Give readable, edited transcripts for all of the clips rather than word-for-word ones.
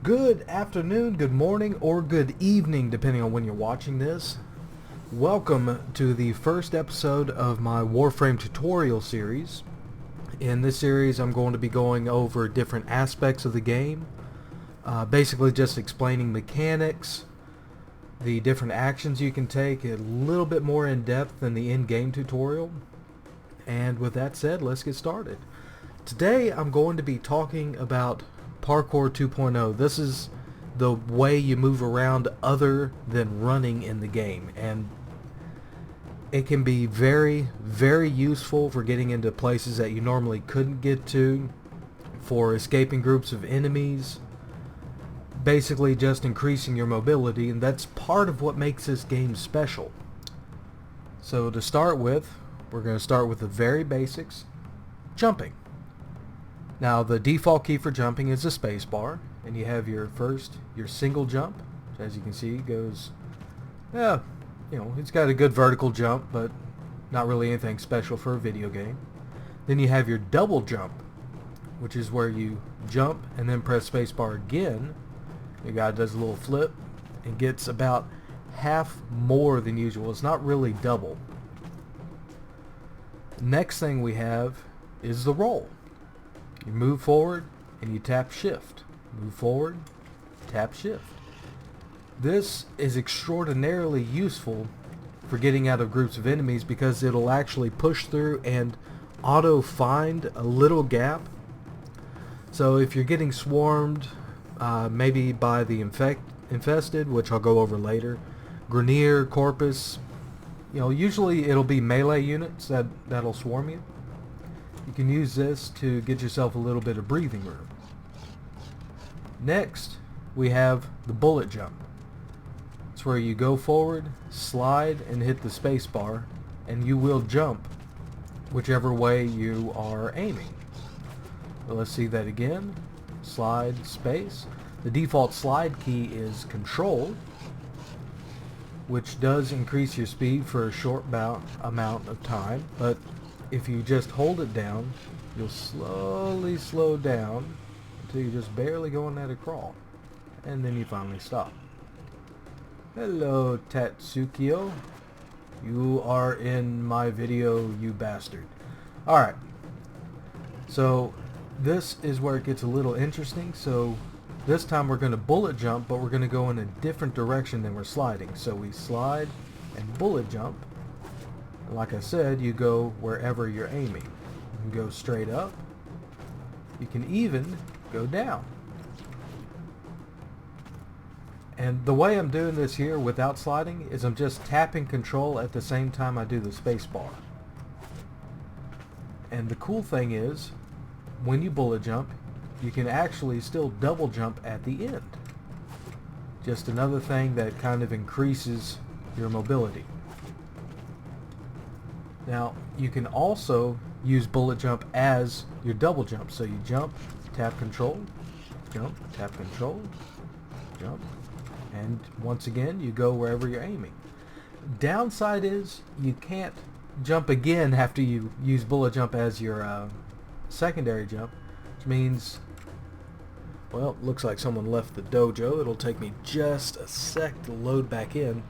Good afternoon, good morning, or good evening, depending on when you're watching this. Welcome to the first episode of my Warframe tutorial series. In this series, I'm going to be going over different aspects of the game, basically just explaining mechanics, the different actions you can take, a little bit more in depth than the in-game tutorial. And with that said, let's get started. Today, I'm going to be talking about Parkour 2.0. This is the way you move around other than running in the game, and it can be very, very useful for getting into places that you normally couldn't get to, for escaping groups of enemies, basically just increasing your mobility, and that's part of what makes this game special. So to start with, we're going to start with the very basics, jumping. Now the default key for jumping is the space bar, and you have your single jump, which as you can see goes, it's got a good vertical jump, but not really anything special for a video game. Then you have your double jump, which is where you jump and then press space bar again. The guy does a little flip and gets about half more than usual. It's not really double. Next thing we have is the roll. You move forward and you tap shift. Move forward, tap shift. This is extraordinarily useful for getting out of groups of enemies because it'll actually push through and auto find a little gap. So if you're getting swarmed, maybe by the infested, which I'll go over later, Grenier, Corpus, usually it'll be melee units that'll swarm you. You can use this to get yourself a little bit of breathing room. Next, we have the bullet jump. It's where you go forward, slide, and hit the space bar, and you will jump whichever way you are aiming. So let's see that again. Slide, space. The default slide key is control, which does increase your speed for a short amount of time, but if you just hold it down, you'll slowly slow down until you're just barely going at a crawl, and then you finally stop. Hello, Tatsukio. You are in my video, you bastard. Alright, so this is where it gets a little interesting. So this time we're going to bullet jump, but we're going to go in a different direction than we're sliding. So we slide and bullet jump. Like I said, you go wherever you're aiming. You can go straight up. You can even go down. And the way I'm doing this here without sliding is I'm just tapping control at the same time I do the space bar. And the cool thing is, when you bullet jump, you can actually still double jump at the end. Just another thing that kind of increases your mobility. Now, you can also use bullet jump as your double jump. So you jump, tap control, jump, tap control, jump, and once again, you go wherever you're aiming. Downside is you can't jump again after you use bullet jump as your secondary jump, which means, well, looks like someone left the dojo. It'll take me just a sec to load back in.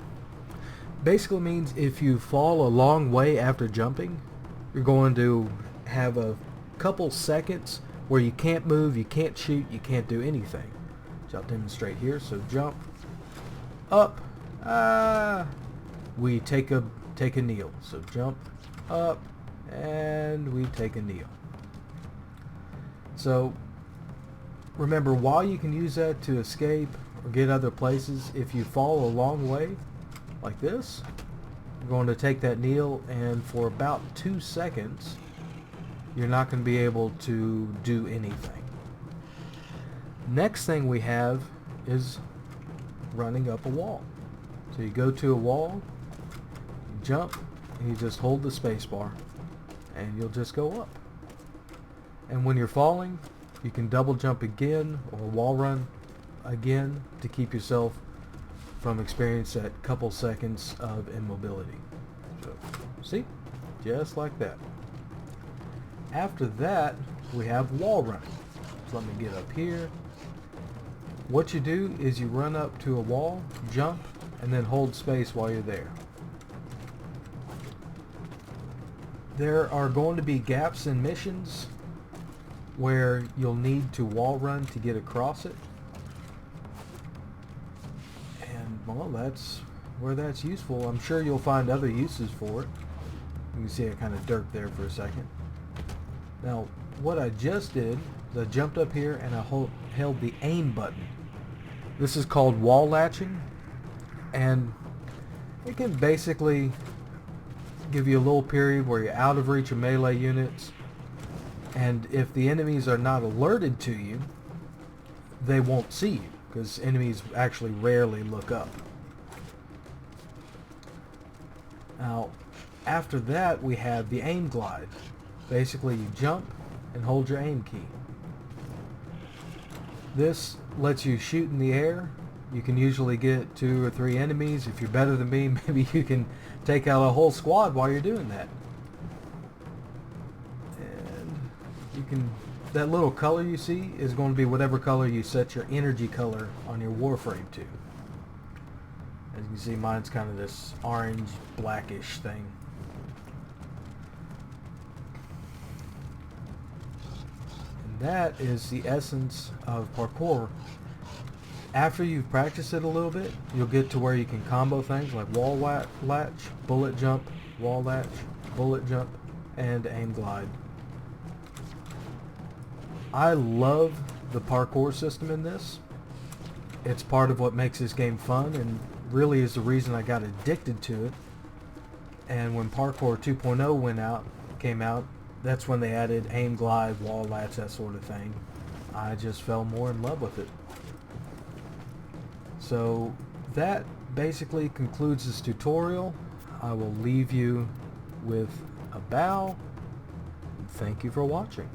Basically means if you fall a long way after jumping, you're going to have a couple seconds where you can't move, you can't shoot, you can't do anything. So I'll demonstrate here. So jump, up, we take a kneel. So jump, up, and we take a kneel. So remember, while you can use that to escape or get other places, if you fall a long way, like this, you're going to take that kneel, and for about 2 seconds you're not going to be able to do anything. Next thing we have is running up a wall. So you go to a wall, you jump, and you just hold the space bar, and you'll just go up. And when you're falling, you can double jump again or wall run again to keep yourself from experience that couple seconds of immobility. So, see? Just like that. After that, we have wall running. So let me get up here. What you do is you run up to a wall, jump, and then hold space while you're there. There are going to be gaps in missions where you'll need to wall run to get across it. And, well, that's where that's useful. I'm sure you'll find other uses for it. You can see I kind of dirked there for a second. Now, what I just did is I jumped up here and I held the aim button. This is called wall latching, and it can basically give you a little period where you're out of reach of melee units, and if the enemies are not alerted to you, they won't see you, because enemies actually rarely look up. Now, after that we have the aim glide. Basically you jump and hold your aim key. This lets you shoot in the air. You can usually get 2 or 3 enemies. If you're better than me, maybe you can take out a whole squad while you're doing that. And you can, that little color you see is going to be whatever color you set your energy color on your Warframe to. As you can see, mine's kind of this orange blackish thing. And that is the essence of parkour. After you've practiced it a little bit, you'll get to where you can combo things like wall latch, bullet jump, wall latch, bullet jump, and aim glide. I love the parkour system in this. It's part of what makes this game fun and really is the reason I got addicted to it. And when Parkour 2.0 came out, that's when they added aim glide, wall latch, that sort of thing. I just fell more in love with it. So that basically concludes this tutorial. I will leave you with a bow. Thank you for watching.